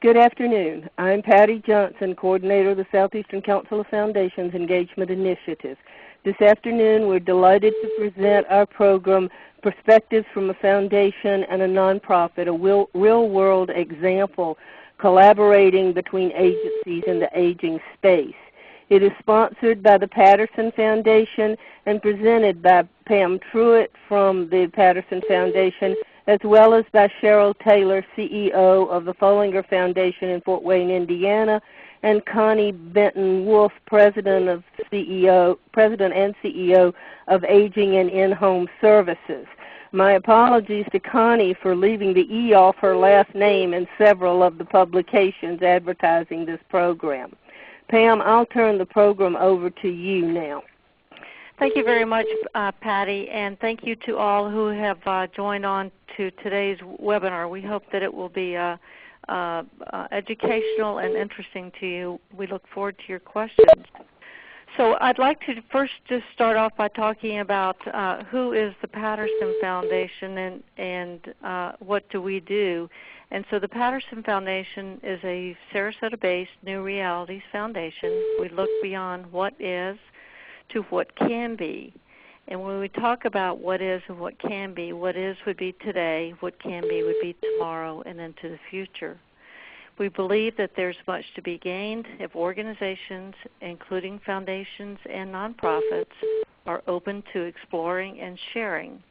Good afternoon. I'm Patty Johnson, coordinator of the Southeastern Council of Foundations EngAGEment Initiative. This afternoon, we're delighted to present our program, Perspectives from a Foundation and a Nonprofit, a real-world example collaborating between agencies in the aging space. It is sponsored by the Patterson Foundation and presented by Pam Truitt from the Patterson Foundation, as well as by Cheryl Taylor, CEO of the Foellinger Foundation in Fort Wayne, Indiana, and Connie Benton Wolfe, President and CEO of Aging and In-Home Services. My apologies to Connie for leaving the E off her last name in several of the publications advertising this program. Pam, I'll turn the program over to you now. Thank you very much, Patty, and thank you to all who have joined on to today's webinar. We hope that it will be educational and interesting to you. We look forward to your questions. So I'd like to first just start off by talking about who is the Patterson Foundation and what do we do. And so the Patterson Foundation is a Sarasota-based New Realities Foundation. We look beyond what is to what can be. And when we talk about what is and what can be, what is would be today, what can be would be tomorrow and into the future. We believe that there's much to be gained if organizations, including foundations and nonprofits, are open to exploring and sharing.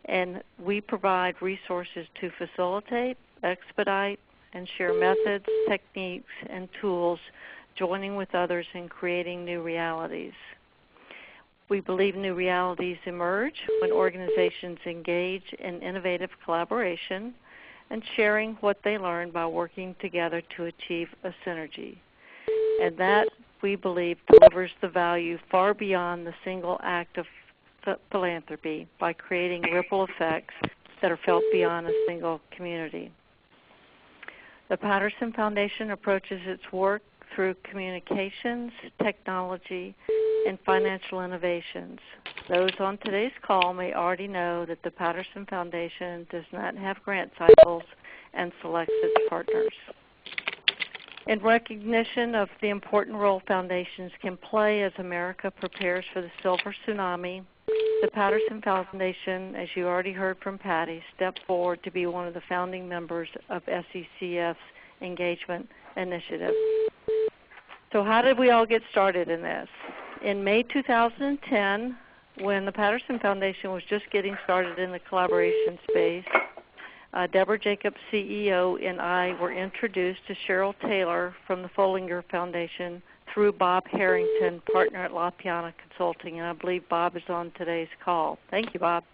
And we provide resources to facilitate, expedite, and share methods, techniques, and tools, joining with others in creating new realities. We believe new realities emerge when organizations engage in innovative collaboration and sharing what they learn by working together to achieve a synergy. And that, we believe, delivers the value far beyond the single act of philanthropy by creating ripple effects that are felt beyond a single community. The Patterson Foundation approaches its work through communications, technology, and financial innovations. Those on today's call may already know that the Patterson Foundation does not have grant cycles and selects its partners. In recognition of the important role foundations can play as America prepares for the silver tsunami, the Patterson Foundation, as you already heard from Patty, stepped forward to be one of the founding members of SECF's EngAGEment initiative. So how did we all get started in this? In May 2010, when the Patterson Foundation was just getting started in the collaboration space, Deborah Jacobs, CEO, and I were introduced to Cheryl Taylor from the Foellinger Foundation through Bob Harrington, partner at La Piana Consulting, and I believe Bob is on today's call. Thank you, Bob.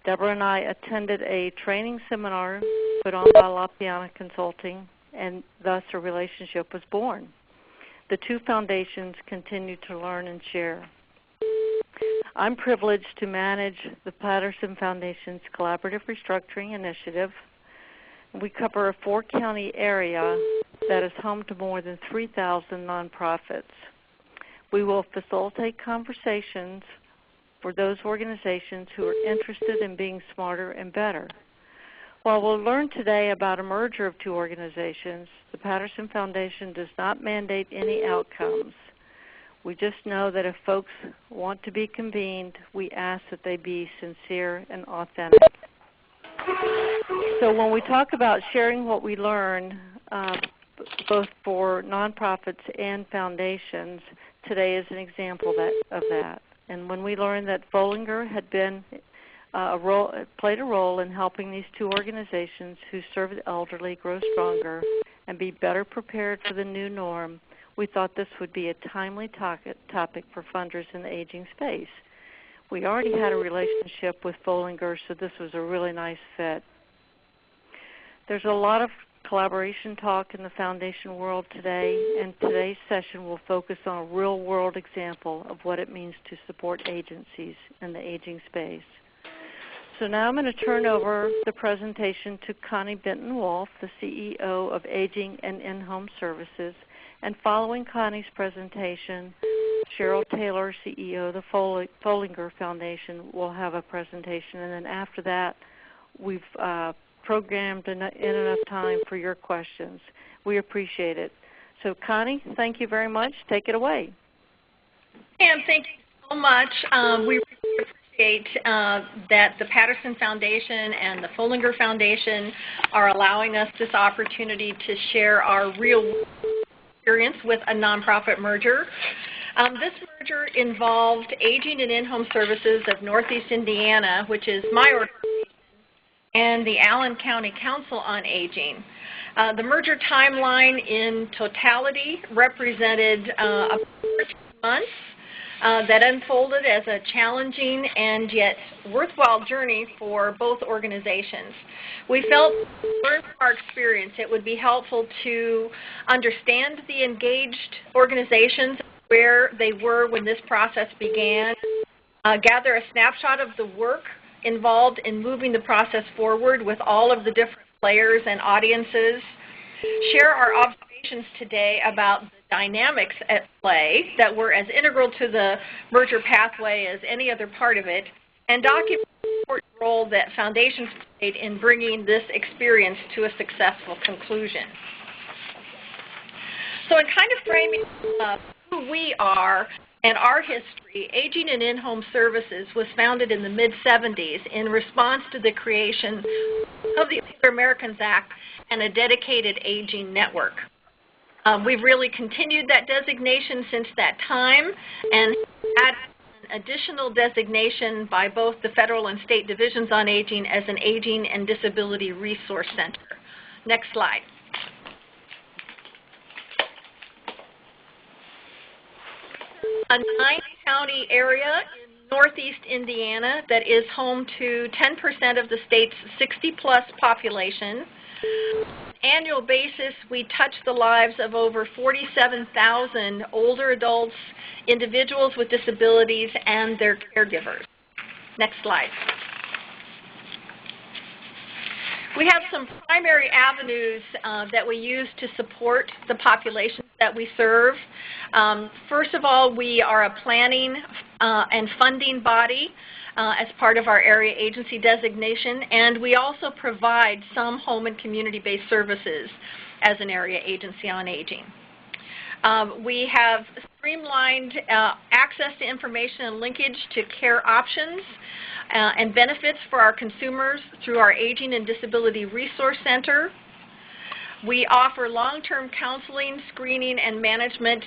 Deborah and I attended a training seminar put on by La Piana Consulting, and thus a relationship was born. The two foundations continue to learn and share. I'm privileged to manage the Patterson Foundation's Collaborative Restructuring Initiative. We cover a 4-county area that is home to more than 3,000 nonprofits. We will facilitate conversations for those organizations who are interested in being smarter and better. While we'll learn today about a merger of two organizations, the Patterson Foundation does not mandate any outcomes. We just know that if folks want to be convened, we ask that they be sincere and authentic. So when we talk about sharing what we learn, both for nonprofits and foundations, today is an example of that. And when we learned that Foellinger had been played a role in helping these two organizations who serve the elderly grow stronger and be better prepared for the new norm, we thought this would be a timely topic for funders in the aging space. We already had a relationship with Foellinger, so this was a really nice fit. There's a lot of collaboration talk in the foundation world today, and today's session will focus on a real-world example of what it means to support agencies in the aging space. So now I'm going to turn over the presentation to Connie Benton Wolfe, the CEO of Aging and In-Home Services. And following Connie's presentation, Cheryl Taylor, CEO of the Foellinger Foundation, will have a presentation. And then after that, we've programmed in enough time for your questions. We appreciate it. So Connie, thank you very much. Take it away. Pam, thank you so much. We really appreciate that the Patterson Foundation and the Foellinger Foundation are allowing us this opportunity to share our real experience with a nonprofit merger. This merger involved Aging and In-Home Services of Northeast Indiana, which is my organization, and the Allen County Council on Aging. The merger timeline in totality represented about 13 months that unfolded as a challenging and yet worthwhile journey for both organizations. We felt, learned from our experience, it would be helpful to understand the engaged organizations, where they were when this process began, gather a snapshot of the work involved in moving the process forward with all of the different players and audiences, share our observations today about the dynamics at play that were as integral to the merger pathway as any other part of it, and document the important role that foundations played in bringing this experience to a successful conclusion. So in kind of framing who we are and our history, Aging and In-Home Services was founded in the mid-'70s in response to the creation of the Older Americans Act and a dedicated aging network. We've really continued that designation since that time and had an additional designation by both the federal and state divisions on aging as an Aging and Disability Resource Center. Next slide. A 9-county area in Northeast Indiana that is home to 10% of the state's 60-plus population. Annual basis, we touch the lives of over 47,000 older adults, individuals with disabilities, and their caregivers. Next slide. We have some primary avenues that we use to support the populations that we serve. First of all, we are a planning and funding body as part of our area agency designation, and we also provide some home and community-based services as an area agency on aging. We have streamlined access to information and linkage to care options and benefits for our consumers through our Aging and Disability Resource Center. We offer long-term counseling, screening, and management,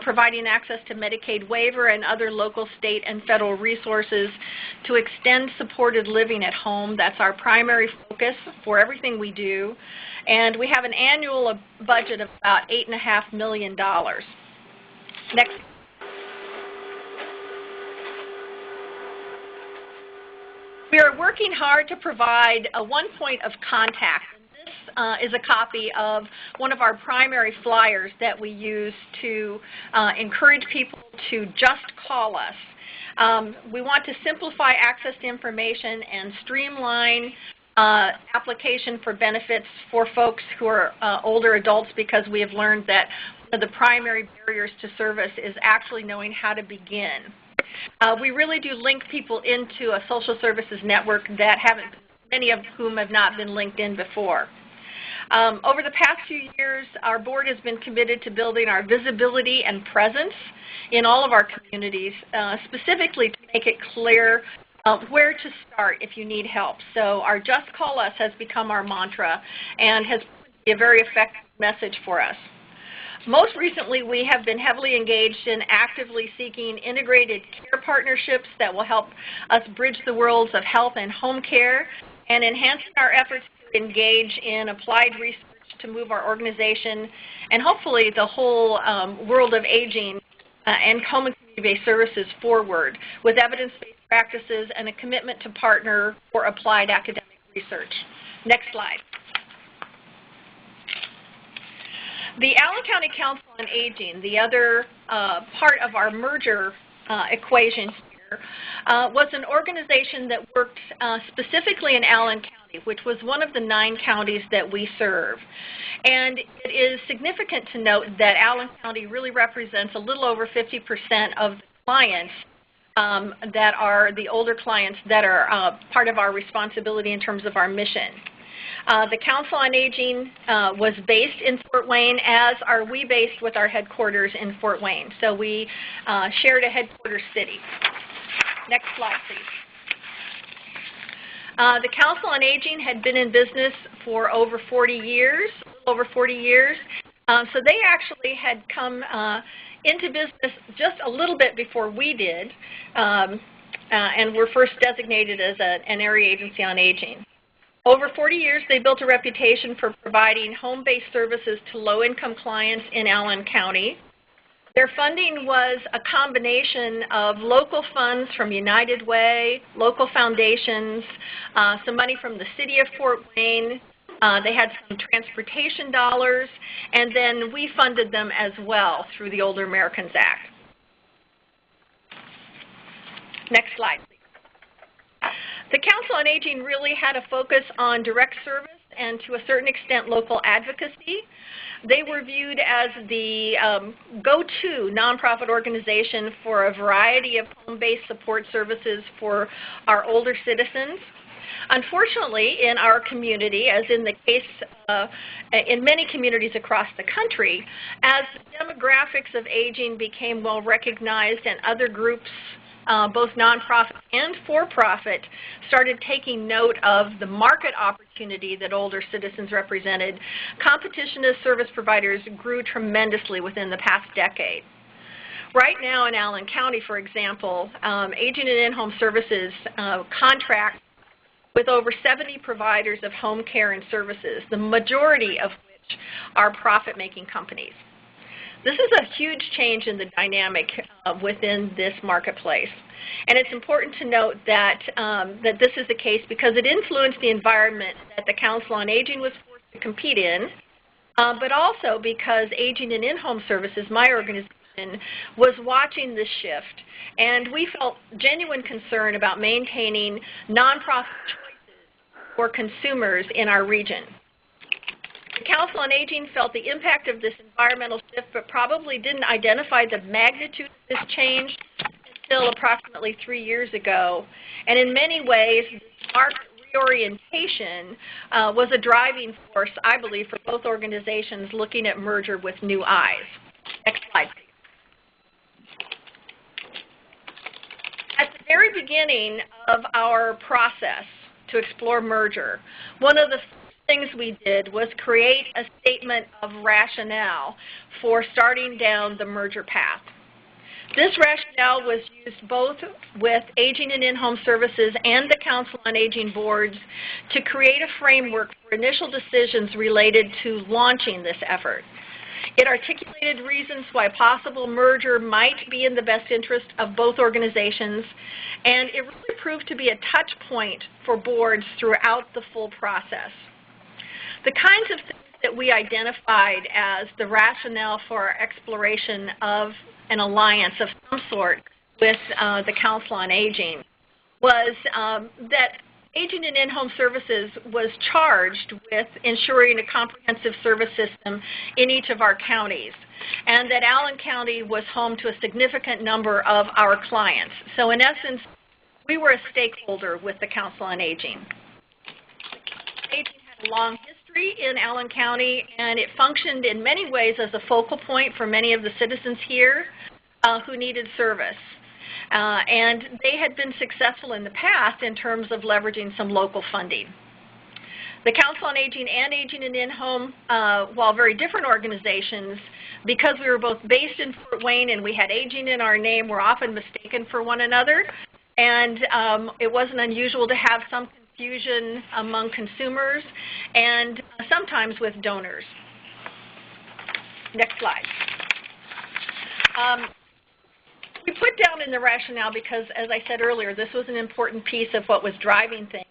providing access to Medicaid waiver and other local, state, and federal resources to extend supported living at home. That's our primary focus for everything we do. And we have an annual budget of about $8.5 million. Next. We are working hard to provide one point of contact. This is a copy of one of our primary flyers that we use to encourage people to just call us. We want to simplify access to information and streamline application for benefits for folks who are older adults, because we have learned that one of the primary barriers to service is actually knowing how to begin. We really do link people into a social services network that many of whom have not been linked in before. Over the past few years, our board has been committed to building our visibility and presence in all of our communities, specifically to make it clear where to start if you need help. So our Just Call Us has become our mantra and has been a very effective message for us. Most recently, we have been heavily engaged in actively seeking integrated care partnerships that will help us bridge the worlds of health and home care, and enhancing our efforts to engage in applied research to move our organization and hopefully the whole world of aging and home and community-based services forward with evidence-based practices and a commitment to partner for applied academic research. Next slide. The Allen County Council on Aging, the other part of our merger equation here, was an organization that worked specifically in Allen County, which was one of the 9 counties that we serve. And it is significant to note that Allen County really represents a little over 50% of the clients that are the older clients that are part of our responsibility in terms of our mission. The Council on Aging was based in Fort Wayne, as are we based with our headquarters in Fort Wayne. So we shared a headquarters city. Next slide, please. The Council on Aging had been in business for over 40 years, So they actually had come into business just a little bit before we did, and were first designated as an area agency on aging. Over 40 years, they built a reputation for providing home-based services to low-income clients in Allen County. Their funding was a combination of local funds from United Way, local foundations, some money from the city of Fort Wayne. They had some transportation dollars, and then we funded them as well through the Older Americans Act. Next slide, please. The Council on Aging really had a focus on direct service and, to a certain extent, local advocacy. They were viewed as the go-to nonprofit organization for a variety of home-based support services for our older citizens. Unfortunately, in our community, as in the case in many communities across the country, as the demographics of aging became well recognized and other groups, both nonprofit and for-profit, started taking note of the market opportunity that older citizens represented, competition as service providers grew tremendously within the past decade. Right now in Allen County, for example, Aging and In-Home Services contracts with over 70 providers of home care and services, the majority of which are profit-making companies. This is a huge change in the dynamic within this marketplace. And it's important to note that, that this is the case because it influenced the environment that the Council on Aging was forced to compete in, but also because Aging and In-Home Services, my organization, was watching this shift. And we felt genuine concern about maintaining nonprofit choices for consumers in our region. The Council on Aging felt the impact of this environmental shift, but probably didn't identify the magnitude of this change until approximately 3 years ago. And in many ways, this market reorientation was a driving force, I believe, for both organizations looking at merger with new eyes. Next slide, please. At the very beginning of our process to explore merger, one of the things we did was create a statement of rationale for starting down the merger path. This rationale was used both with Aging and In-Home Services and the Council on Aging boards to create a framework for initial decisions related to launching this effort. It articulated reasons why a possible merger might be in the best interest of both organizations, and it really proved to be a touch point for boards throughout the full process. The kinds of things that we identified as the rationale for our exploration of an alliance of some sort with the Council on Aging was that Aging and In-Home Services was charged with ensuring a comprehensive service system in each of our counties, and that Allen County was home to a significant number of our clients. So in essence, we were a stakeholder with the Council on Aging. Aging had a long history in Allen County, and it functioned in many ways as a focal point for many of the citizens here who needed service. And they had been successful in the past in terms of leveraging some local funding. The Council on Aging and Aging and In-Home, while very different organizations, because we were both based in Fort Wayne and we had aging in our name, were often mistaken for one another. And it wasn't unusual to have some confusion among consumers and sometimes with donors. Next slide. We put down in the rationale because, as I said earlier, this was an important piece of what was driving things,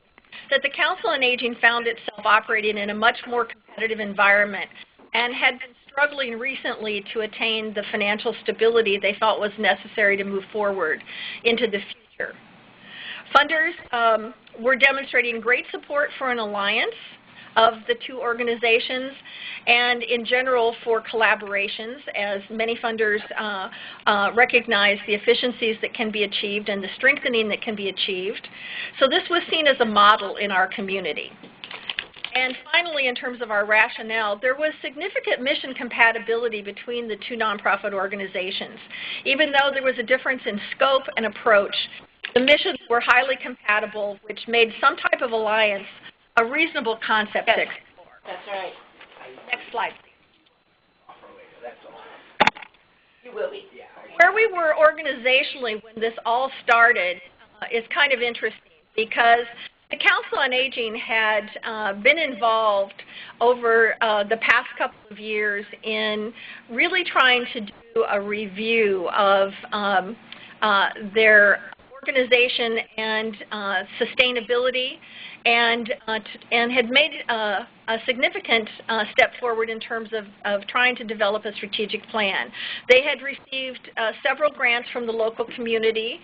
that the Council on Aging found itself operating in a much more competitive environment and had been struggling recently to attain the financial stability they felt was necessary to move forward into the future. Funders were demonstrating great support for an alliance of the two organizations and in general for collaborations, as many funders recognize the efficiencies that can be achieved and the strengthening that can be achieved. So this was seen as a model in our community. And finally, in terms of our rationale, there was significant mission compatibility between the two nonprofit organizations. Even though there was a difference in scope and approach, the missions were highly compatible, which made some type of alliance a reasonable concept to explore. That's right. Next slide, please. You will be. Where we were organizationally when this all started is kind of interesting because the Council on Aging had been involved over the past couple of years in really trying to do a review of their organization and sustainability, and had made a significant step forward in terms of trying to develop a strategic plan. They had received several grants from the local community,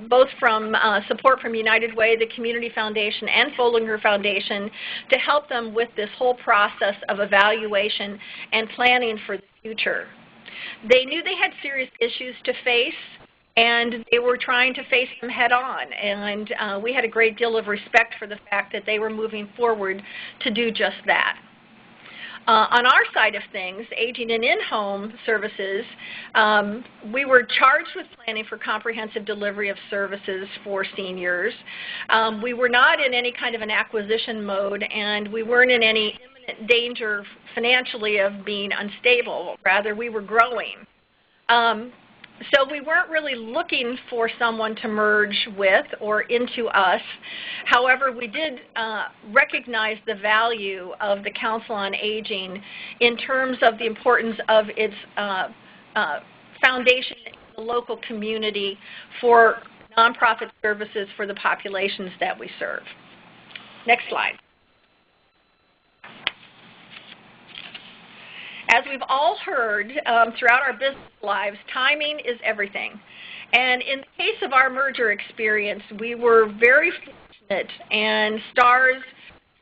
both from support from United Way, the Community Foundation, and Foellinger Foundation to help them with this whole process of evaluation and planning for the future. They knew they had serious issues to face, and they were trying to face them head on, and we had a great deal of respect for the fact that they were moving forward to do just that. On our side of things, Aging and In-Home Services, we were charged with planning for comprehensive delivery of services for seniors. We were not in any kind of an acquisition mode, and we weren't in any imminent danger financially of being unstable. Rather, we were growing. So we weren't really looking for someone to merge with or into us. However, we did recognize the value of the Council on Aging in terms of the importance of its foundation in the local community for nonprofit services for the populations that we serve. Next slide. As we've all heard throughout our business lives, timing is everything. And in the case of our merger experience, we were very fortunate, and stars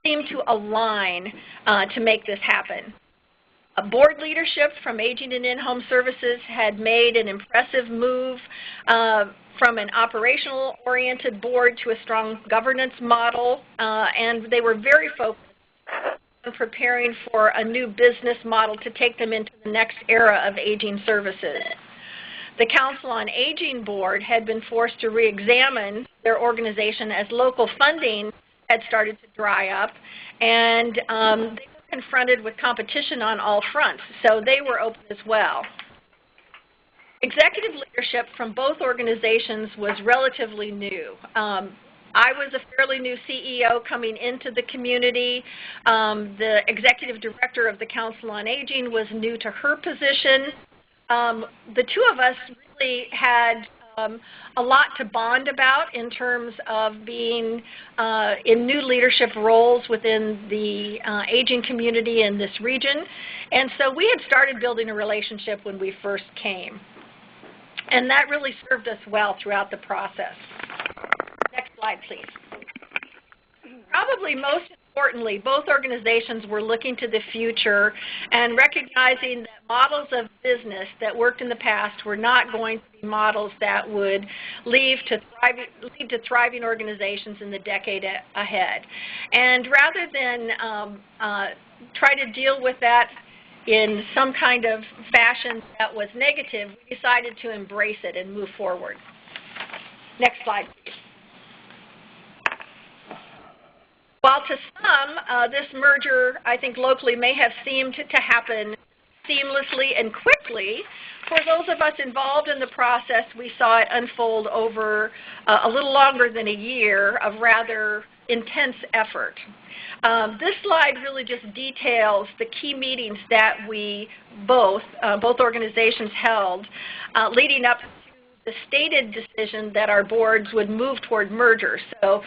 seemed to align to make this happen. Board leadership from Aging and In-Home Services had made an impressive move from an operational-oriented board to a strong governance model, and they were very focused on preparing for a new business model to take them into the next era of aging services. The Council on Aging Board had been forced to re-examine their organization as local funding had started to dry up, and they were confronted with competition on all fronts, so they were open as well. Executive leadership from both organizations was relatively new. I was a fairly new CEO coming into the community. The executive director of the Council on Aging was new to her position. The two of us really had a lot to bond about in terms of being in new leadership roles within the aging community in this region. And so we had started building a relationship when we first came. And that really served us well throughout the process. Next slide, please. Probably most importantly, both organizations were looking to the future and recognizing that models of business that worked in the past were not going to be models that would lead to thriving organizations in the decade ahead. And rather than try to deal with that in some kind of fashion that was negative, we decided to embrace it and move forward. Next slide, please. While to some, this merger, I think locally, may have seemed to happen seamlessly and quickly, for those of us involved in the process, we saw it unfold over a little longer than a year of rather intense effort. This slide really just details the key meetings that we both organizations held leading up to the stated decision that our boards would move toward merger. So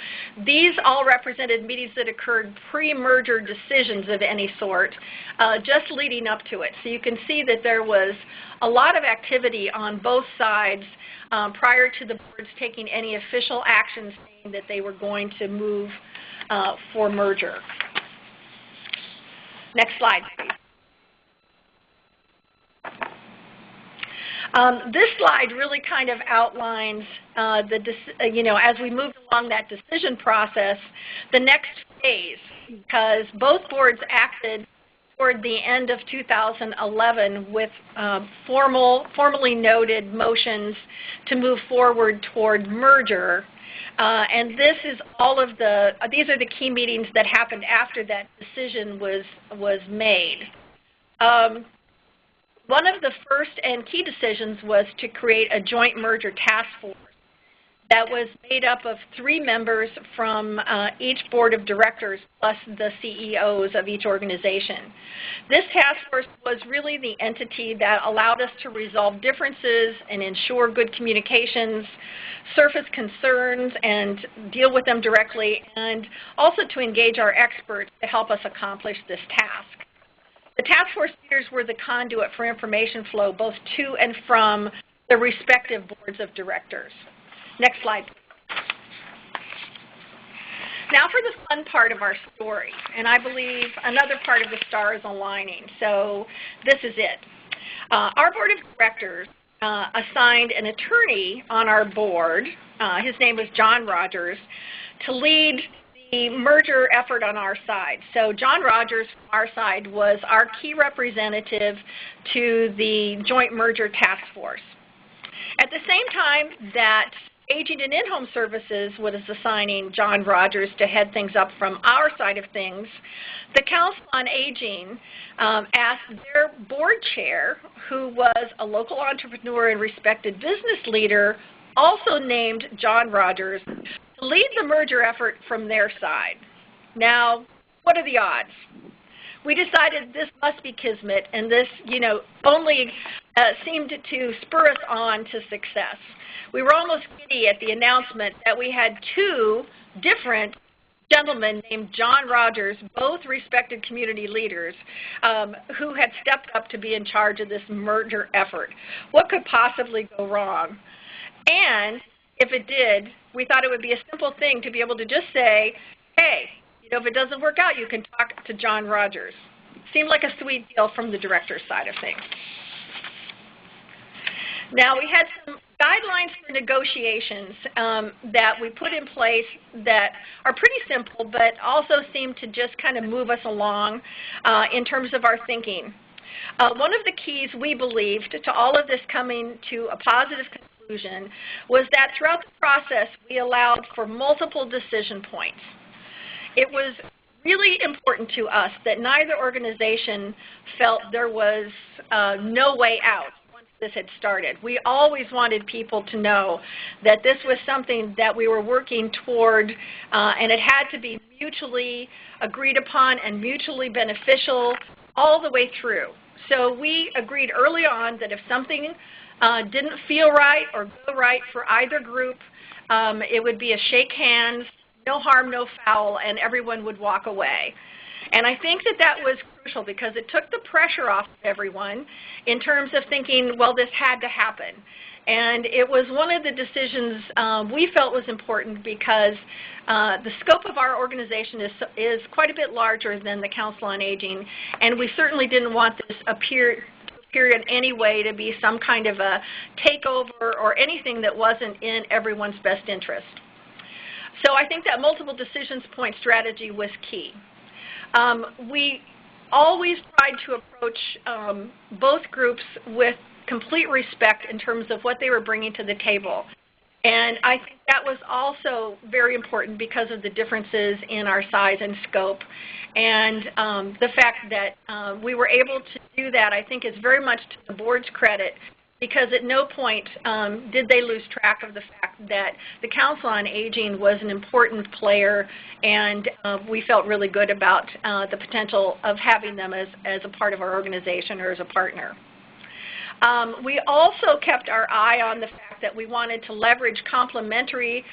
these all represented meetings that occurred pre-merger decisions of any sort, just leading up to it. So you can see that there was a lot of activity on both sides prior to the boards taking any official action saying that they were going to move for merger. Next slide, please. This slide really kind of outlines, as we moved along that decision process, the next days because both boards acted toward the end of 2011 with formally noted motions to move forward toward merger. And this is these are the key meetings that happened after that decision was made. One of the first and key decisions was to create a joint merger task force that was made up of 3 members from each board of directors plus the CEOs of each organization. This task force was really the entity that allowed us to resolve differences and ensure good communications, surface concerns and deal with them directly, and also to engage our experts to help us accomplish this task. The task force leaders were the conduit for information flow both to and from the respective boards of directors. Next slide. Now for the fun part of our story, and I believe another part of the star is aligning, so this is it. Our board of directors assigned an attorney on our board, his name was John Rogers, to lead the merger effort on our side. So John Rogers from our side was our key representative to the joint merger task force. At the same time that Aging and In-Home Services was assigning John Rogers to head things up from our side of things, the Council on Aging asked their board chair, who was a local entrepreneur and respected business leader, also named John Rogers, to lead the merger effort from their side. Now, what are the odds? We decided this must be kismet, and this, only seemed to spur us on to success. We were almost giddy at the announcement that we had 2 different gentlemen named John Rogers, both respected community leaders, who had stepped up to be in charge of this merger effort. What could possibly go wrong? And if it did, we thought it would be a simple thing to be able to just say, hey, if it doesn't work out, you can talk to John Rogers. Seemed like a sweet deal from the director's side of things. Now, we had some guidelines for negotiations that we put in place that are pretty simple, but also seem to just kind of move us along in terms of our thinking. One of the keys we believed to all of this coming to a positive conclusion was that throughout the process, we allowed for multiple decision points. It was really important to us that neither organization felt there was no way out once this had started. We always wanted people to know that this was something that we were working toward, and it had to be mutually agreed upon and mutually beneficial all the way through. So we agreed early on that if something didn't feel right or go right for either group, it would be a shake hands, no harm, no foul, and everyone would walk away. And I think that that was crucial because it took the pressure off of everyone in terms of thinking, well, this had to happen. And it was one of the decisions we felt was important because the scope of our organization is quite a bit larger than the Council on Aging, and we certainly didn't want this appear in any way to be some kind of a takeover or anything that wasn't in everyone's best interest. So I think that multiple decisions point strategy was key. We always tried to approach both groups with complete respect in terms of what they were bringing to the table. And I think that was also very important because of the differences in our size and scope. And the fact that we were able to do that, I think, is very much to the board's credit, because at no point did they lose track of the fact that the Council on Aging was an important player, and we felt really good about the potential of having them as a part of our organization or as a partner. We also kept our eye on the fact that we wanted to leverage complementary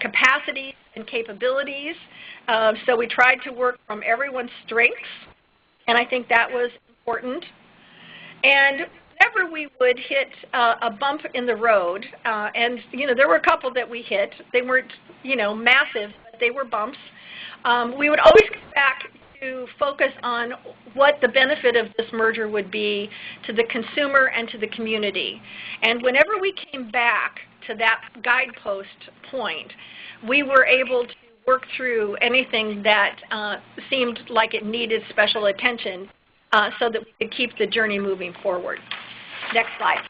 capacities and capabilities, so we tried to work from everyone's strengths, and I think that was important. And whenever we would hit a bump in the road, and there were a couple that we hit, they weren't massive, but they were bumps, we would always come back to focus on what the benefit of this merger would be to the consumer and to the community. And whenever we came back to that guidepost point, we were able to work through anything that seemed like it needed special attention so that we could keep the journey moving forward. Next slide.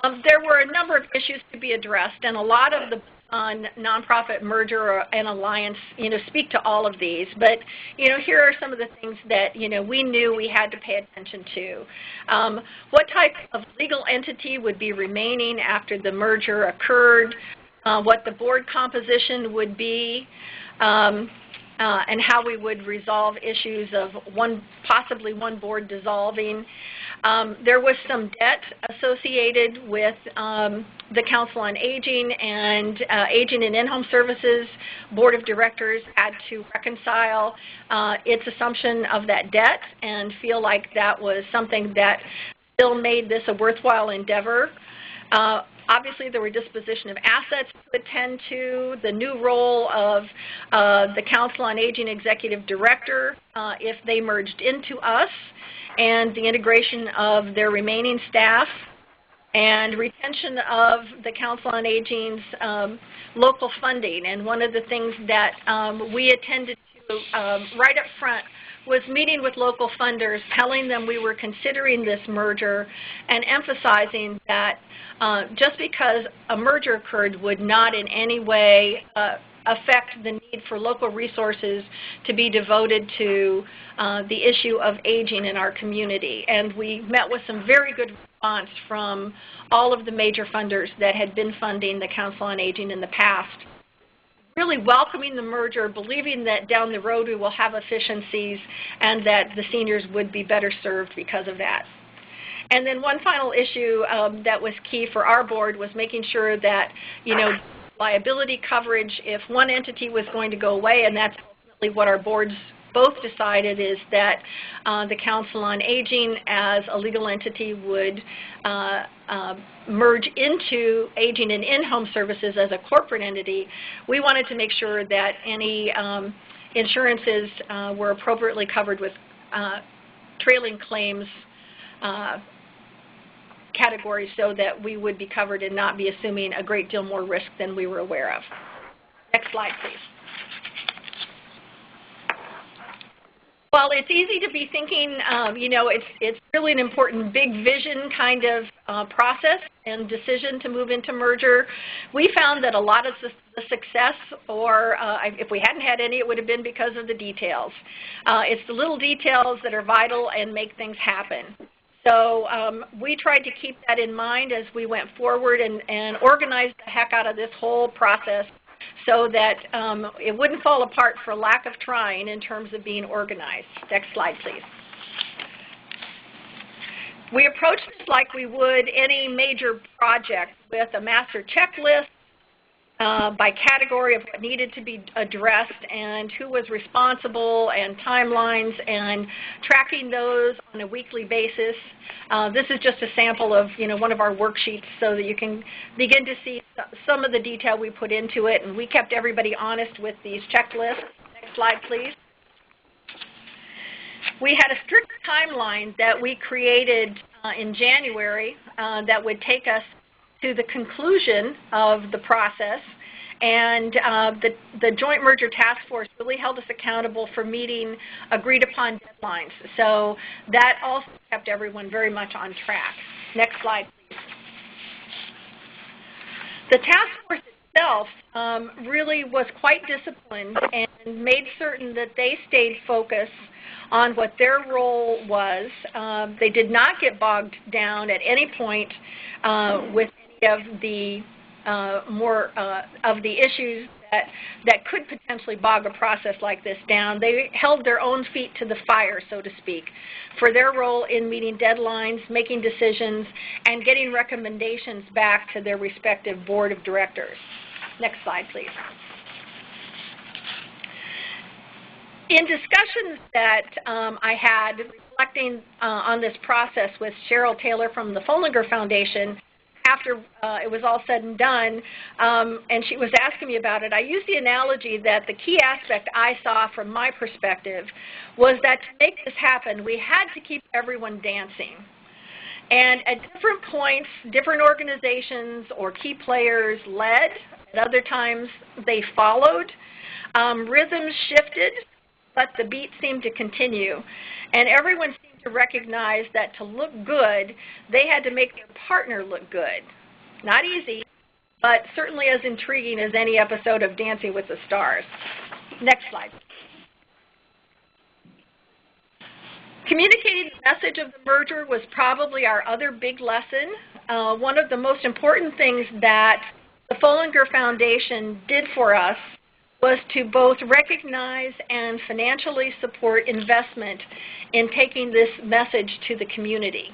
There were a number of issues to be addressed, and a lot of the nonprofit merger and alliance, speak to all of these. But, here are some of the things that, we knew we had to pay attention to. What type of legal entity would be remaining after the merger occurred, what the board composition would be, and how we would resolve issues of possibly one board dissolving. There was some debt associated with the Council on Aging and Aging and In-Home Services Board of Directors had to reconcile its assumption of that debt and feel like that was something that still made this a worthwhile endeavor. Obviously, there were disposition of assets to attend to, the new role of the Council on Aging Executive Director if they merged into us, and the integration of their remaining staff, and retention of the Council on Aging's local funding. And one of the things that we attended to right up front was meeting with local funders, telling them we were considering this merger and emphasizing that just because a merger occurred would not in any way affect the need for local resources to be devoted to the issue of aging in our community. And we met with some very good response from all of the major funders that had been funding the Council on Aging in the past, really welcoming the merger, believing that down the road we will have efficiencies and that the seniors would be better served because of that. And then one final issue that was key for our board was making sure that, liability coverage, if one entity was going to go away, and that's ultimately what our boards both decided, is that the Council on Aging as a legal entity would merge into Aging and In-Home Services as a corporate entity. We wanted to make sure that any insurances were appropriately covered with trailing claims categories so that we would be covered and not be assuming a great deal more risk than we were aware of. Next slide, please. Well, it's easy to be thinking, it's really an important big vision kind of process and decision to move into merger. We found that a lot of the success, or if we hadn't had any, it would have been because of the details. It's the little details that are vital and make things happen. So we tried to keep that in mind as we went forward and organized the heck out of this whole process so that it wouldn't fall apart for lack of trying in terms of being organized. Next slide, please. We approached this like we would any major project, with a master checklist by category of what needed to be addressed and who was responsible, and timelines, and tracking those on a weekly basis. This is just a sample of one of our worksheets so that you can begin to see some of the detail we put into it, and we kept everybody honest with these checklists. Next slide, please. We had a strict timeline that we created in January that would take us to the conclusion of the process, and the Joint Merger Task Force really held us accountable for meeting agreed upon deadlines. So that also kept everyone very much on track. Next slide, please. The task force itself really was quite disciplined and made certain that they stayed focused on what their role was. They did not get bogged down at any point with of the more of the issues that could potentially bog a process like this down. They held their own feet to the fire, so to speak, for their role in meeting deadlines, making decisions, and getting recommendations back to their respective board of directors. Next slide, please. In discussions that I had reflecting on this process with Cheryl Taylor from the Foellinger Foundation, after it was all said and done, and she was asking me about it, I used the analogy that the key aspect I saw from my perspective was that to make this happen, we had to keep everyone dancing. And at different points, different organizations or key players led At other times, they followed. Rhythms shifted, but the beat seemed to continue. And everyone seemed to recognize that to look good, they had to make their partner look good. Not easy, but certainly as intriguing as any episode of Dancing with the Stars. Next slide. Communicating the message of the merger was probably our other big lesson. One of the most important things that the Foellinger Foundation did for us was to both recognize and financially support investment in taking this message to the community.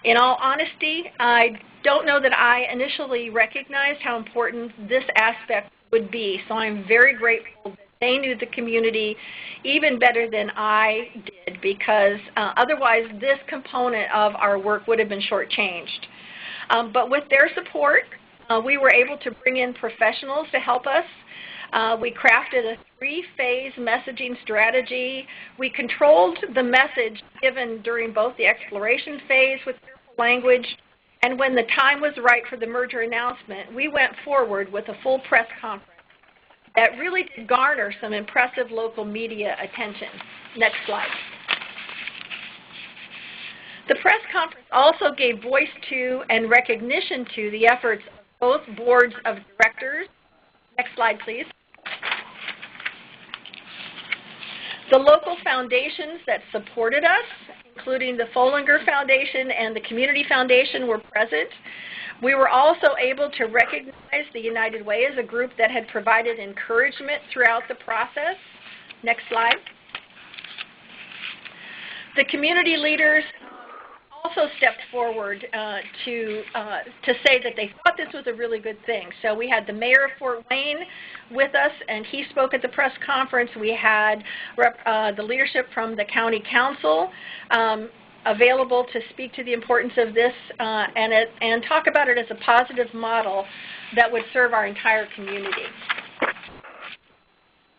In all honesty, I don't know that I initially recognized how important this aspect would be, so I'm very grateful that they knew the community even better than I did, because otherwise this component of our work would have been shortchanged. But with their support, we were able to bring in professionals to help us. We crafted a 3-phase messaging strategy. We controlled the message given during both the exploration phase with careful language, and when the time was right for the merger announcement, we went forward with a full press conference that really did garner some impressive local media attention. Next slide. The press conference also gave voice to and recognition to the efforts of both boards of directors. Next slide, please. The local foundations that supported us, including the Foellinger Foundation and the Community Foundation, were present. We were also able to recognize the United Way as a group that had provided encouragement throughout the process. Next slide. The community leaders also stepped forward to say that they thought this was a really good thing. So we had the mayor of Fort Wayne with us, and he spoke at the press conference. We had the leadership from the county council available to speak to the importance of this and talk about it as a positive model that would serve our entire community.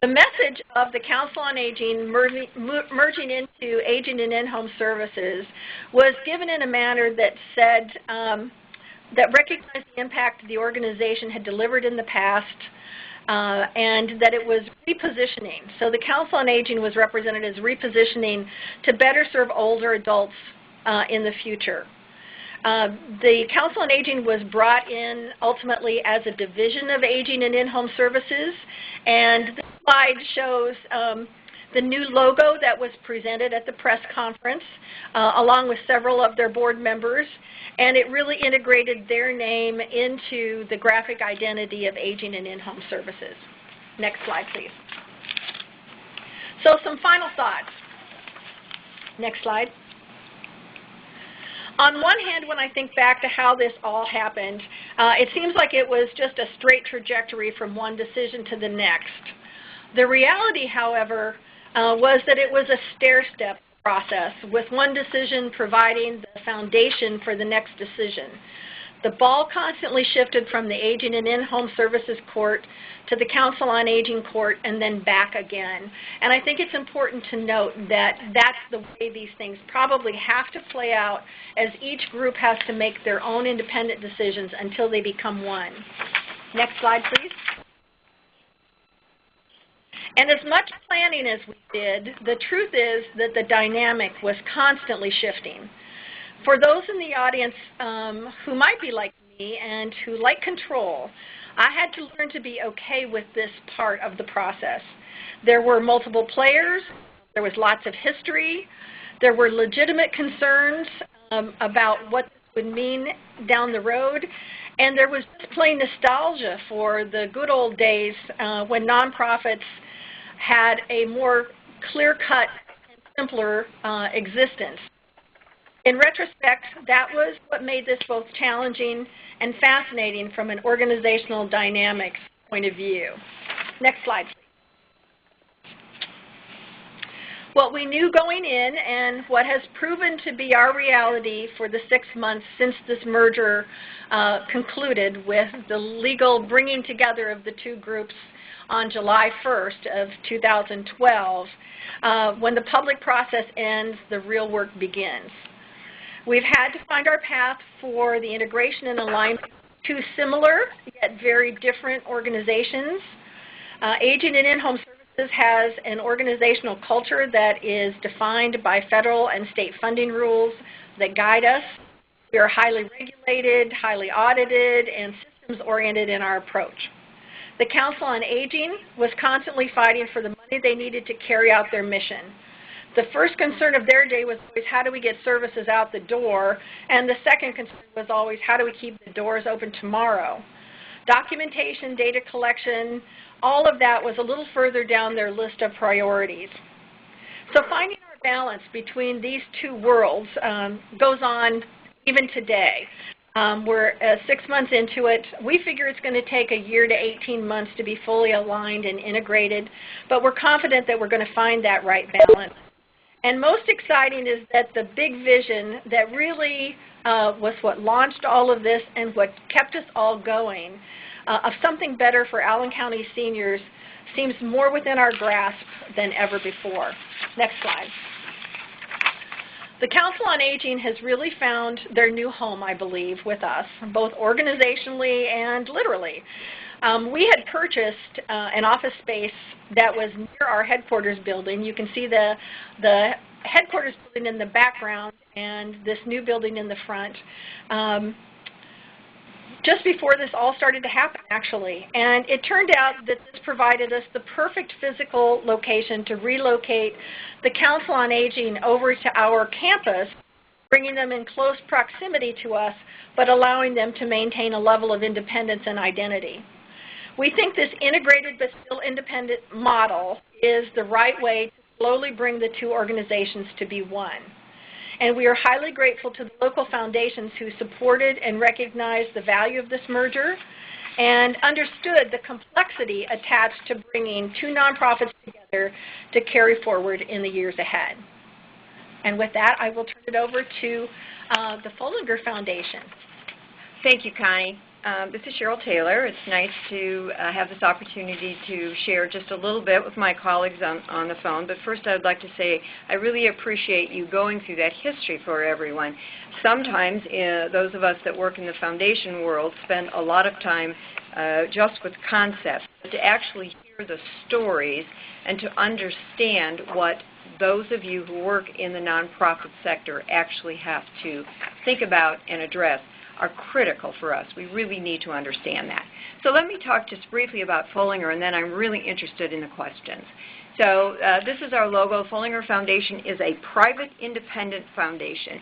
The message of the Council on Aging merging into Aging and In-Home Services was given in a manner that said, that recognized the impact the organization had delivered in the past, and that it was repositioning. So the Council on Aging was represented as repositioning to better serve older adults in the future. The Council on Aging was brought in ultimately as a division of Aging and In-Home Services, and this slide shows the new logo that was presented at the press conference, along with several of their board members, and it really integrated their name into the graphic identity of Aging and In-Home Services. Next slide, please. So some final thoughts. Next slide. On one hand, when I think back to how this all happened, it seems like it was just a straight trajectory from one decision to the next. The reality, however, was that it was a stair-step process, with one decision providing the foundation for the next decision. The ball constantly shifted from the Aging and In-Home Services Court to the Council on Aging Court and then back again. And I think it's important to note that that's the way these things probably have to play out, as each group has to make their own independent decisions until they become one. Next slide, please. And as much planning as we did, the truth is that the dynamic was constantly shifting. For those in the audience who might be like me and who like control, I had to learn to be okay with this part of the process. There were multiple players, there was lots of history, there were legitimate concerns about what this would mean down the road, and there was just plain nostalgia for the good old days when nonprofits had a more clear-cut and simpler existence. In retrospect, that was what made this both challenging and fascinating from an organizational dynamics point of view. Next slide, please. What we knew going in and what has proven to be our reality for the 6 months since this merger concluded with the legal bringing together of the two groups on July 1st of 2012, when the public process ends, the real work begins. We've had to find our path for the integration and alignment of two similar yet very different organizations. Aging and In-Home Services has an organizational culture that is defined by federal and state funding rules that guide us. We are highly regulated, highly audited, and systems-oriented in our approach. The Council on Aging was constantly fighting for the money they needed to carry out their mission. The first concern of their day was always, how do we get services out the door? And the second concern was always, how do we keep the doors open tomorrow? Documentation, data collection, all of that was a little further down their list of priorities. So finding our balance between these two worlds goes on even today. We're 6 months into it. We figure it's going to take a year to 18 months to be fully aligned and integrated, but we're confident that we're going to find that right balance. And most exciting is that the big vision that really was what launched all of this and what kept us all going, of something better for Allen County seniors, seems more within our grasp than ever before. Next slide. The Council on Aging has really found their new home, I believe, with us, both organizationally and literally. We had purchased an office space that was near our headquarters building. You can see the headquarters building in the background and this new building in the front. Just before this all started to happen, actually. And it turned out that this provided us the perfect physical location to relocate the Council on Aging over to our campus, bringing them in close proximity to us, but allowing them to maintain a level of independence and identity. We think this integrated but still independent model is the right way to slowly bring the two organizations to be one. And we are highly grateful to the local foundations who supported and recognized the value of this merger and understood the complexity attached to bringing two nonprofits together to carry forward in the years ahead. And with that, I will turn it over to the Foellinger Foundation. Thank you, Connie. This is Cheryl Taylor. It's nice to have this opportunity to share just a little bit with my colleagues on the phone. But first, I'd like to say I really appreciate you going through that history for everyone. Sometimes those of us that work in the foundation world spend a lot of time just with concepts, but to actually hear the stories and to understand what those of you who work in the nonprofit sector actually have to think about and address are critical for us. We really need to understand that. So let me talk just briefly about Foellinger, and then I'm really interested in the questions. So this is our logo. Foellinger Foundation is a private independent foundation.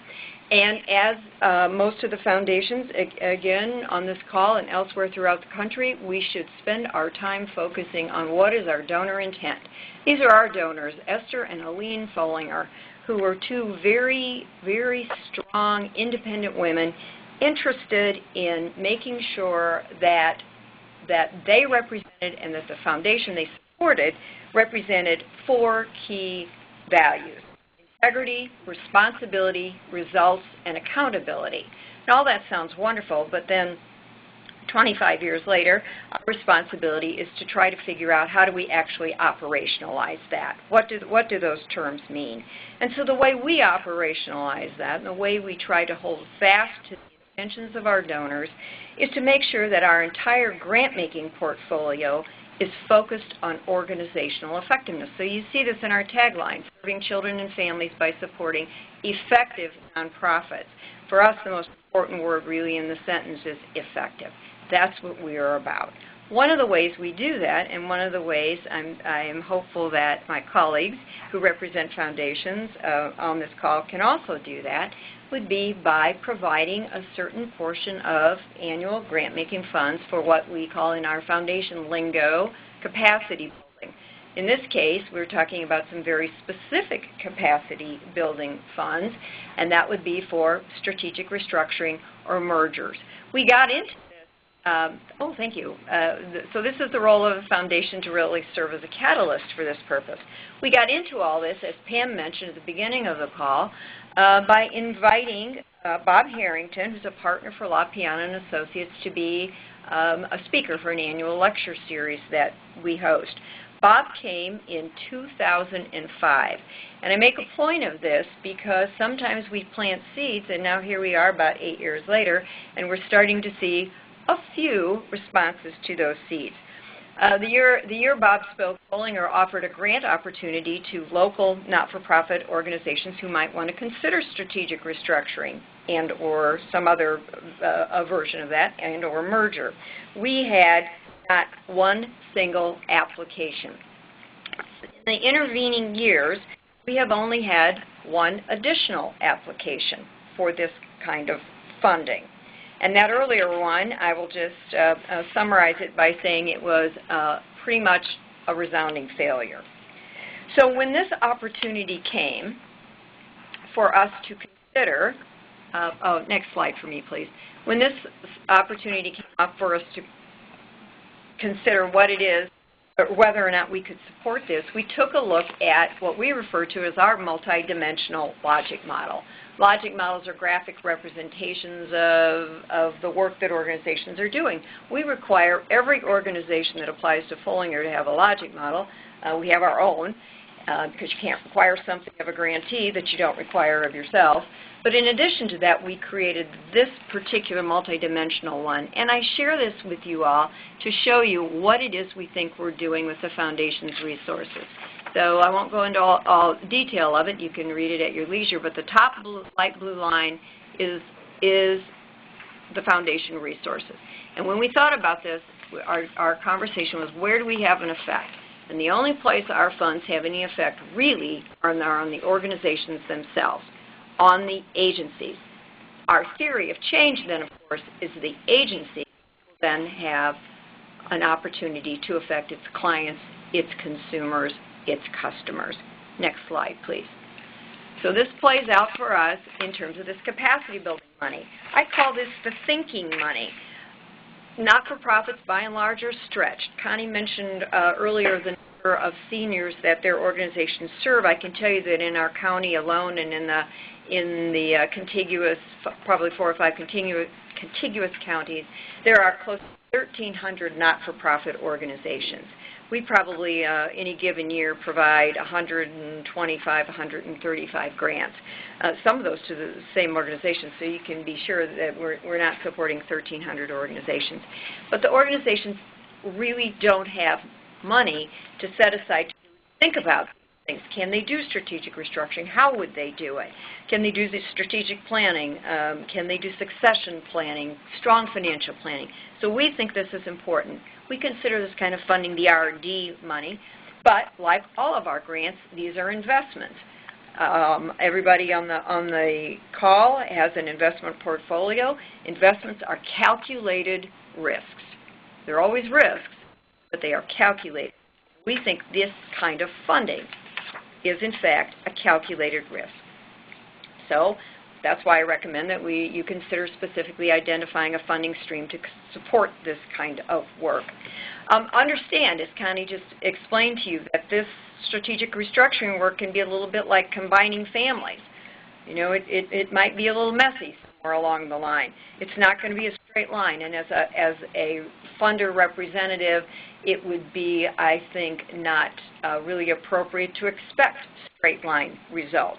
And as most of the foundations, again, on this call and elsewhere throughout the country, we should spend our time focusing on what is our donor intent. These are our donors, Esther and Aline Foellinger, who are two very, very strong, independent women interested in making sure that they represented and that the foundation they supported represented four key values: integrity, responsibility, results, and accountability. And all that sounds wonderful, but then 25 years later, our responsibility is to try to figure out how do we actually operationalize that. What do those terms mean? And so the way we operationalize that and the way we try to hold fast to intentions of our donors is to make sure that our entire grant-making portfolio is focused on organizational effectiveness. So you see this in our tagline, serving children and families by supporting effective nonprofits. For us, the most important word really in the sentence is effective. That's what we are about. One of the ways we do that, and one of the ways I am hopeful that my colleagues who represent foundations on this call can also do that, would be by providing a certain portion of annual grant-making funds for what we call in our foundation lingo capacity building. In this case, we're talking about some very specific capacity building funds, and that would be for strategic restructuring or mergers. We got into this, thank you. So this is the role of the foundation to really serve as a catalyst for this purpose. We got into all this, as Pam mentioned at the beginning of the call, by inviting Bob Harrington, who's a partner for La Piana and Associates, to be a speaker for an annual lecture series that we host. Bob came in 2005, and I make a point of this because sometimes we plant seeds, and now here we are about 8 years later, and we're starting to see a few responses to those seeds. The year Bob spoke, Foellinger offered a grant opportunity to local not-for-profit organizations who might want to consider strategic restructuring and or some other version of that and or merger. We had not one single application. In the intervening years, we have only had one additional application for this kind of funding. And that earlier one, I will just summarize it by saying it was pretty much a resounding failure. So when this opportunity came for us to consider, next slide for me, please. When this opportunity came up for us to consider what it is, or whether or not we could support this, we took a look at what we refer to as our multidimensional logic model. Logic models are graphic representations of the work that organizations are doing. We require every organization that applies to Foellinger to have a logic model. We have our own, because you can't require something of a grantee that you don't require of yourself. But in addition to that, we created this particular multidimensional one. And I share this with you all to show you what it is we think we're doing with the Foundation's resources. So I won't go into all detail of it. You can read it at your leisure. But the top light blue line is the Foundation resources. And when we thought about this, our conversation was, where do we have an effect? And the only place our funds have any effect really are on the organizations themselves, on the agencies. Our theory of change then, of course, is the agency will then have an opportunity to affect its clients, its consumers, its customers. Next slide, please. So this plays out for us in terms of this capacity building money. I call this the thinking money. Not-for-profits, by and large, are stretched. Connie mentioned earlier the number of seniors that their organizations serve. I can tell you that in our county alone and in the contiguous, probably 4 or 5 contiguous counties, there are close to 1,300 not-for-profit organizations. We probably, any given year, provide 125, 135 grants, some of those to the same organizations, so you can be sure that we're not supporting 1,300 organizations. But the organizations really don't have money to set aside to think about things. Can they do strategic restructuring? How would they do it? Can they do the strategic planning? Can they do succession planning, strong financial planning? So we think this is important. We consider this kind of funding the R&D money, but like all of our grants, these are investments. Everybody on the call has an investment portfolio. Investments are calculated risks. They're always risks, but they are calculated. We think this kind of funding is, in fact, a calculated risk. So that's why I recommend that you consider specifically identifying a funding stream to support this kind of work. Understand, as Connie just explained to you, that this strategic restructuring work can be a little bit like combining families. You know, it might be a little messy somewhere along the line. It's not going to be a straight line, and as a funder representative, it would be, I think, not really appropriate to expect straight line results.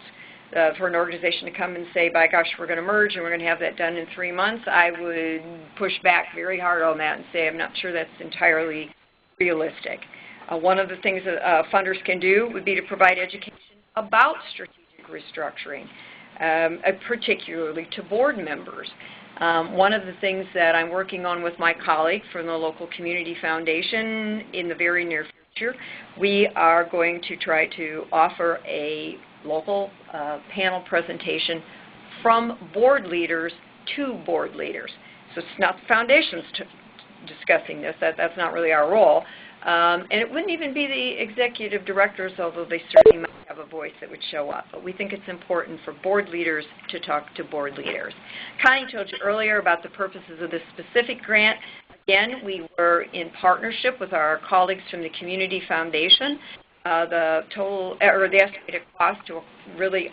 For an organization to come and say, by gosh, we're going to merge and we're going to have that done in 3 months, I would push back very hard on that and say I'm not sure that's entirely realistic. One of the things that funders can do would be to provide education about strategic restructuring, particularly to board members. One of the things that I'm working on with my colleague from the local community foundation in the very near future, we are going to try to offer a local panel presentation from board leaders to board leaders. So it's not the foundation's discussing this. That's not really our role. And it wouldn't even be the executive directors, although they certainly might have a voice that would show up. But we think it's important for board leaders to talk to board leaders. Connie told you earlier about the purposes of this specific grant. Again, we were in partnership with our colleagues from the Community Foundation. The estimated cost to really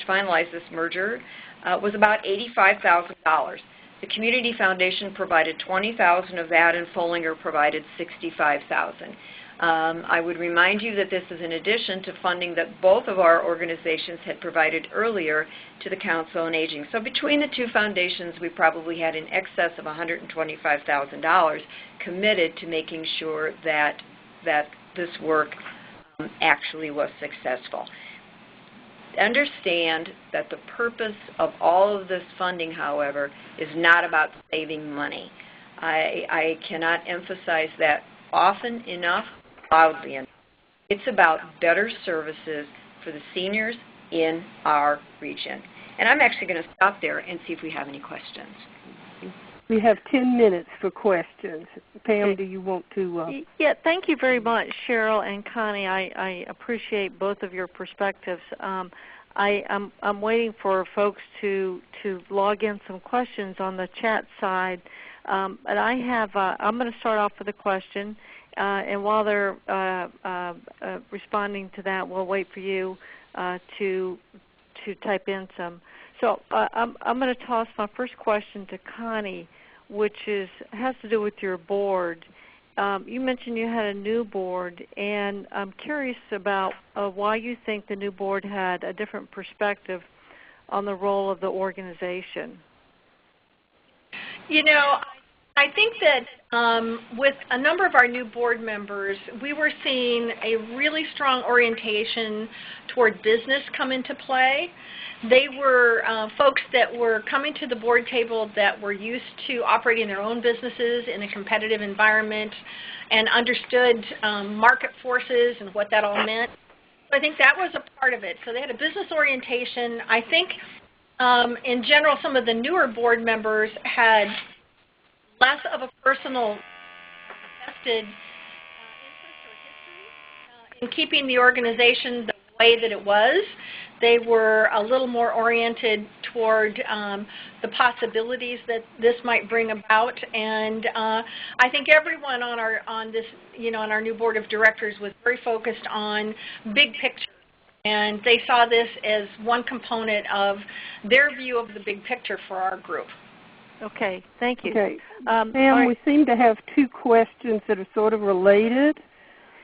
finalize this merger was about $85,000. The Community Foundation provided $20,000 of that, and Foellinger provided $65,000. I would remind you that this is in addition to funding that both of our organizations had provided earlier to the Council on Aging. So between the two foundations, we probably had in excess of $125,000 committed to making sure that this work actually was successful. Understand that the purpose of all of this funding, however, is not about saving money. I cannot emphasize that often enough, loudly enough. It's about better services for the seniors in our region. And I'm actually going to stop there and see if we have any questions. We have 10 minutes for questions. Pam, do you want to? Yeah, thank you very much, Cheryl and Connie. I appreciate both of your perspectives. I'm waiting for folks to log in some questions on the chat side. But I'm going to start off with a question. And while they're responding to that, we'll wait for you to type in some. So I'm going to toss my first question to Connie, which has to do with your board. You mentioned you had a new board, and I'm curious about why you think the new board had a different perspective on the role of the organization. You know, I think that with a number of our new board members, we were seeing a really strong orientation toward business come into play. They were folks that were coming to the board table that were used to operating their own businesses in a competitive environment and understood market forces and what that all meant. So I think that was a part of it. So they had a business orientation. I think in general, some of the newer board members had less of a personal vested interest or history in keeping the organization the way that it was. They were a little more oriented toward the possibilities that this might bring about, and I think everyone on our new board of directors was very focused on big picture. And they saw this as one component of their view of the big picture for our group. Okay, thank you. Okay. Pam, we seem to have two questions that are sort of related.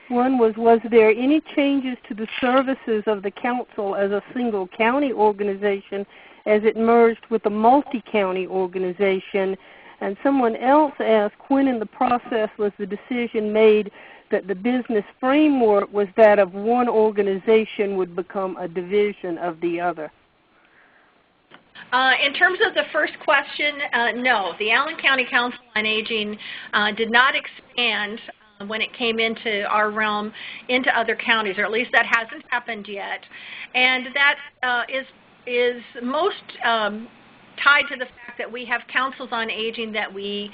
One was there any changes to the services of the council as a single county organization as it merged with a multi-county organization? And someone else asked, when in the process was the decision made that the business framework was that of one organization would become a division of the other? In terms of the first question, no. The Allen County Council on Aging did not expand when it came into our realm into other counties, or at least that hasn't happened yet. And that is most tied to the fact that we have councils on aging that we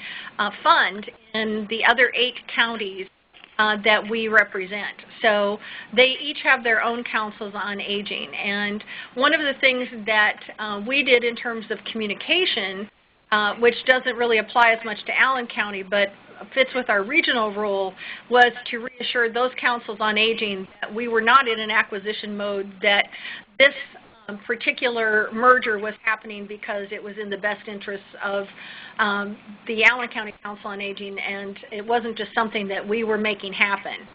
fund in the other 8 counties that we represent. So they each have their own councils on aging. And one of the things that we did in terms of communication, which doesn't really apply as much to Allen County, but fits with our regional role, was to reassure those councils on aging that we were not in an acquisition mode, that this particular merger was happening because it was in the best interests of the Allen County Council on Aging, and it wasn't just something that we were making happen.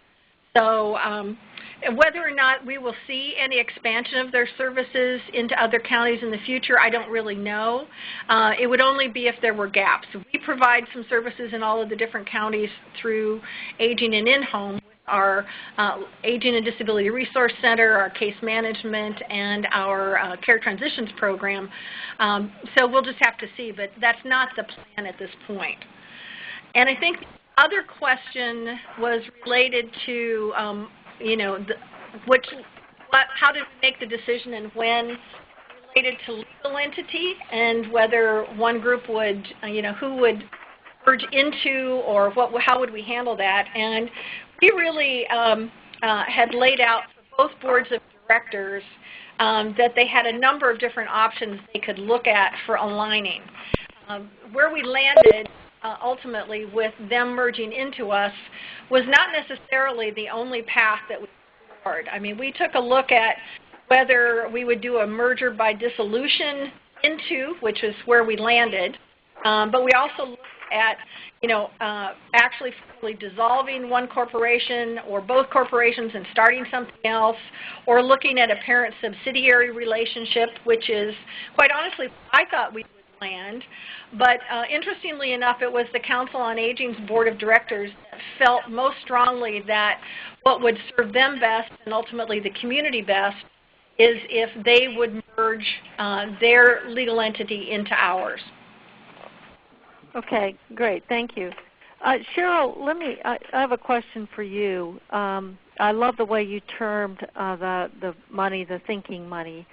So whether or not we will see any expansion of their services into other counties in the future, I don't really know. It would only be if there were gaps. We provide some services in all of the different counties through Aging and In-Home, our Aging and Disability Resource Center, our case management, and our care transitions program. So we'll just have to see, but that's not the plan at this point. And I think the other question was related to, how did we make the decision and when, related to legal entity and whether one group would, who would merge into, or how would we handle that. And we really had laid out for both boards of directors that they had a number of different options they could look at for aligning. Where we landed ultimately with them merging into us was not necessarily the only path that we explored. I mean, we took a look at whether we would do a merger by dissolution into, which is where we landed, but we also looked at, actually dissolving one corporation or both corporations and starting something else, or looking at a parent subsidiary relationship, which is, quite honestly, I thought we would land. But interestingly enough, it was the Council on Aging's Board of Directors that felt most strongly that what would serve them best and ultimately the community best is if they would merge their legal entity into ours. Okay, great. Thank you. Cheryl, I have a question for you. I love the way you termed the money, the thinking money.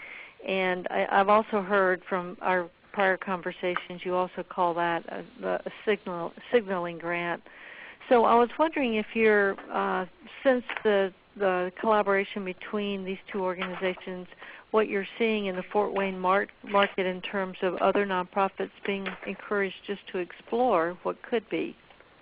And I've also heard from our prior conversations, you also call that a signaling grant. So I was wondering if you're, since the collaboration between these two organizations, what you're seeing in the Fort Wayne market in terms of other nonprofits being encouraged just to explore what could be.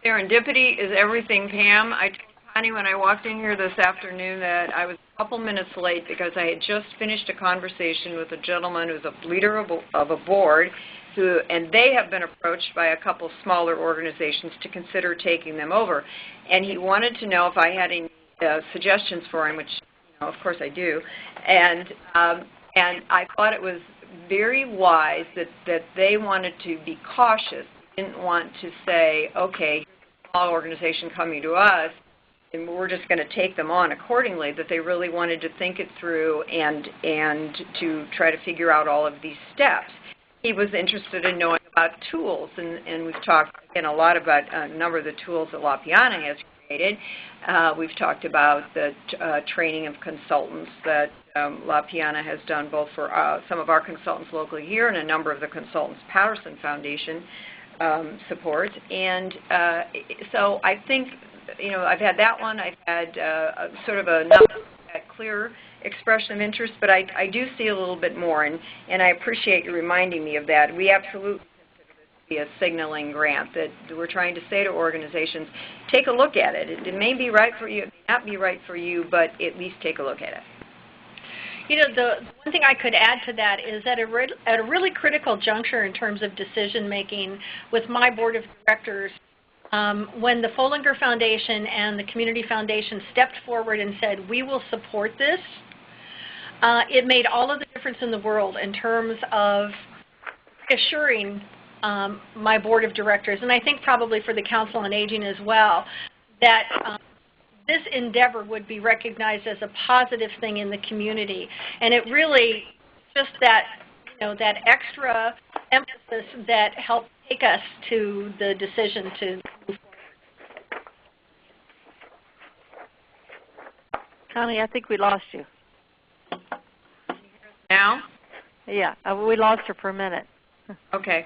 Serendipity is everything, Pam. I told Connie when I walked in here this afternoon that I was a couple minutes late because I had just finished a conversation with a gentleman who's a leader of a board, and they have been approached by a couple smaller organizations to consider taking them over. And he wanted to know if I had any suggestions for him, which, of course I do. And I thought it was very wise that they wanted to be cautious. They didn't want to say, okay, here's a small organization coming to us, and we're just going to take them on accordingly, that they really wanted to think it through and to try to figure out all of these steps. He was interested in knowing about tools, and we've talked, again, a lot about a number of the tools that La Piana has created. We've talked about the training of consultants that La Piana has done both for some of our consultants locally here and a number of the consultants Patterson Foundation support. And so I think, I've had that one. I've had sort of a not that clear expression of interest, but I do see a little bit more, and I appreciate you reminding me of that. We absolutely consider this to be a signaling grant that we're trying to say to organizations, take a look at it. It may be right for you, it may not be right for you, but at least take a look at it. The one thing I could add to that is that at a really critical juncture in terms of decision making with my board of directors, when the Foellinger Foundation and the Community Foundation stepped forward and said, we will support this, it made all of the difference in the world in terms of assuring my board of directors, and I think probably for the Council on Aging as well, that this endeavor would be recognized as a positive thing in the community. And it really just that, that extra emphasis that helped take us to the decision to move forward. Connie, I think we lost you. Now? Yeah, we lost her for a minute. Okay.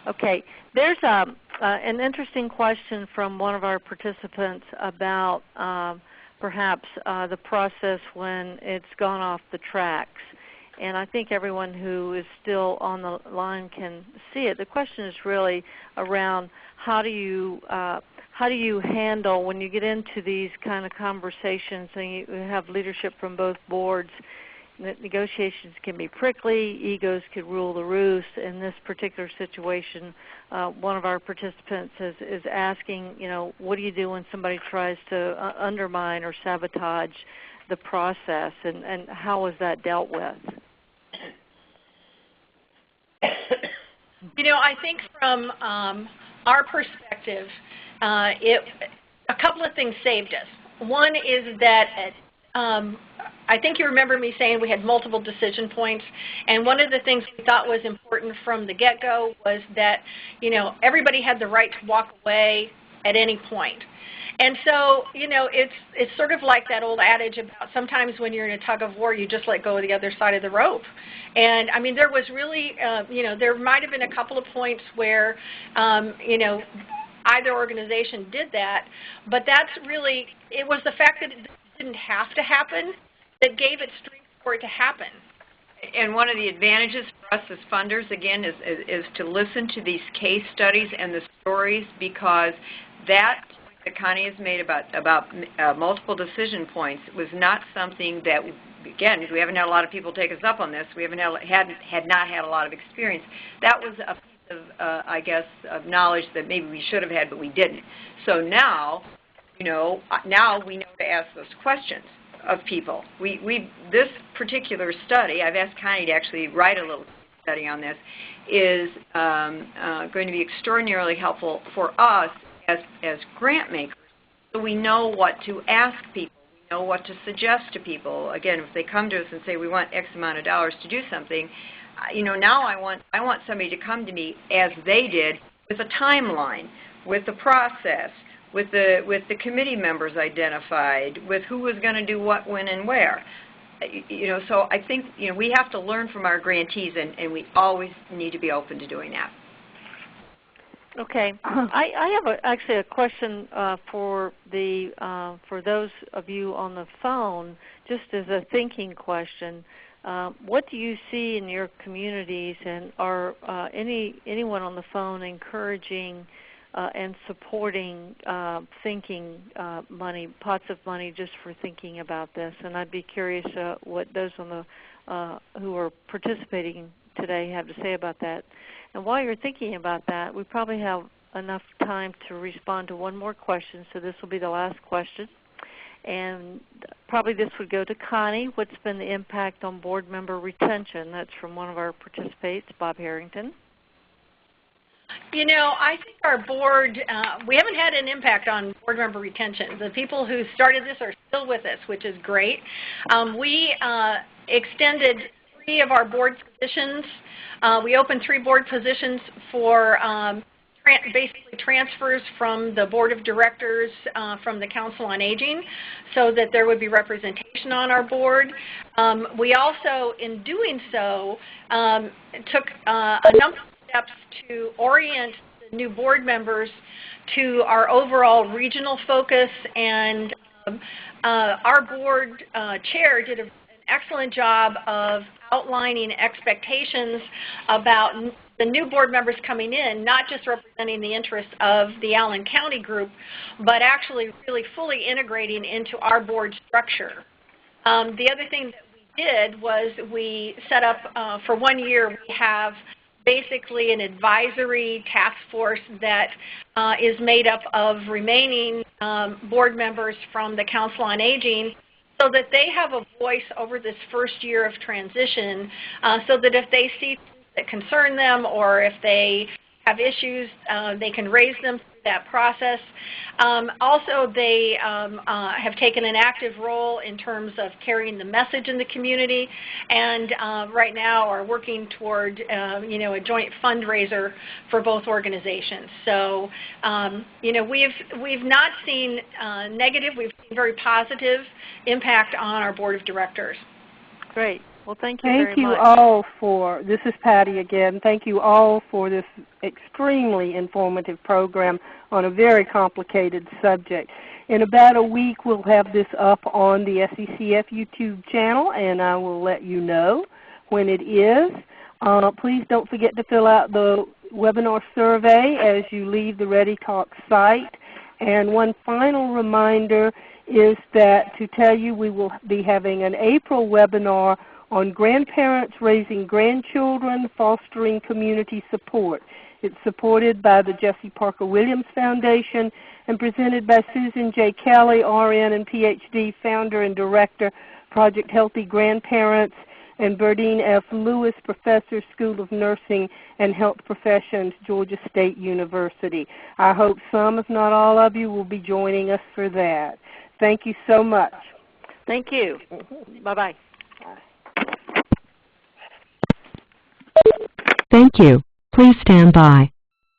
Okay. There's an interesting question from one of our participants about perhaps the process when it's gone off the tracks. And I think everyone who is still on the line can see it. The question is really around how do you handle when you get into these kind of conversations and you have leadership from both boards. Negotiations can be prickly, egos could rule the roost. In this particular situation, one of our participants is asking, what do you do when somebody tries to undermine or sabotage the process, and how is that dealt with? I think from our perspective, a couple of things saved us. One is that I think you remember me saying we had multiple decision points, and one of the things we thought was important from the get-go was that, everybody had the right to walk away at any point. And so, it's sort of like that old adage about sometimes when you're in a tug of war, you just let go of the other side of the rope. And, I mean, there was really, there might have been a couple of points where, either organization did that, but that's really, it was the fact that it didn't have to happen that gave it strength for it to happen. And one of the advantages for us as funders, again, is to listen to these case studies and the stories, because that Connie has made about multiple decision points was not something that, again, we haven't had a lot of people take us up on this. We haven't had not had a lot of experience. That was a piece I guess, of knowledge that maybe we should have had, but we didn't. So now, now we know to ask those questions of people. This particular study, I've asked Connie to actually write a little study on this, is going to be extraordinarily helpful for us as grant makers, so we know what to ask people, we know what to suggest to people. Again, if they come to us and say we want X amount of dollars to do something, now I want somebody to come to me as they did, with a timeline, with the process, with the committee members identified, with who was going to do what, when, and where. So I think we have to learn from our grantees, and we always need to be open to doing that. Okay, I have actually a question for those of you on the phone, just as a thinking question. What do you see in your communities, and are anyone on the phone encouraging and supporting thinking money, pots of money just for thinking about this? And I'd be curious what those on the who are participating today have to say about that. And while you're thinking about that, we probably have enough time to respond to one more question, so this will be the last question. And probably this would go to Connie. What's been the impact on board member retention? That's from one of our participants, Bob Harrington. I think our board, we haven't had an impact on board member retention. The people who started this are still with us, which is great. We extended 3 of our board positions. We opened 3 board positions for basically transfers from the board of directors from the Council on Aging, so that there would be representation on our board. We also, in doing so, took a number of steps to orient the new board members to our overall regional focus, and our board chair did an excellent job of outlining expectations about the new board members coming in, not just representing the interests of the Allen County group, but actually really fully integrating into our board structure. The other thing that we did was we set up, for 1 year, we have basically an advisory task force that is made up of remaining board members from the Council on Aging, so that they have a voice over this first year of transition, so that if they see things that concern them, or if they have issues, they can raise them through that process. Also, they have taken an active role in terms of carrying the message in the community, and right now are working toward a joint fundraiser for both organizations. So we've not seen negative, we've seen very positive impact on our board of directors. Great. Well, thank you very much. Thank you all for, this is Patty again, thank you all for this extremely informative program on a very complicated subject. In about a week, we'll have this up on the SECF YouTube channel, and I will let you know when it is. Please don't forget to fill out the webinar survey as you leave the ReadyTalk site. And one final reminder is that to tell you we will be having an April webinar on grandparents raising grandchildren, fostering community support. It's supported by the Jesse Parker Williams Foundation and presented by Susan J. Kelly, RN and PhD, founder and director, Project Healthy Grandparents, and Burdine F. Lewis, professor, School of Nursing and Health Professions, Georgia State University. I hope some, if not all of you, will be joining us for that. Thank you so much. Thank you. Bye-bye. Thank you. Please stand by.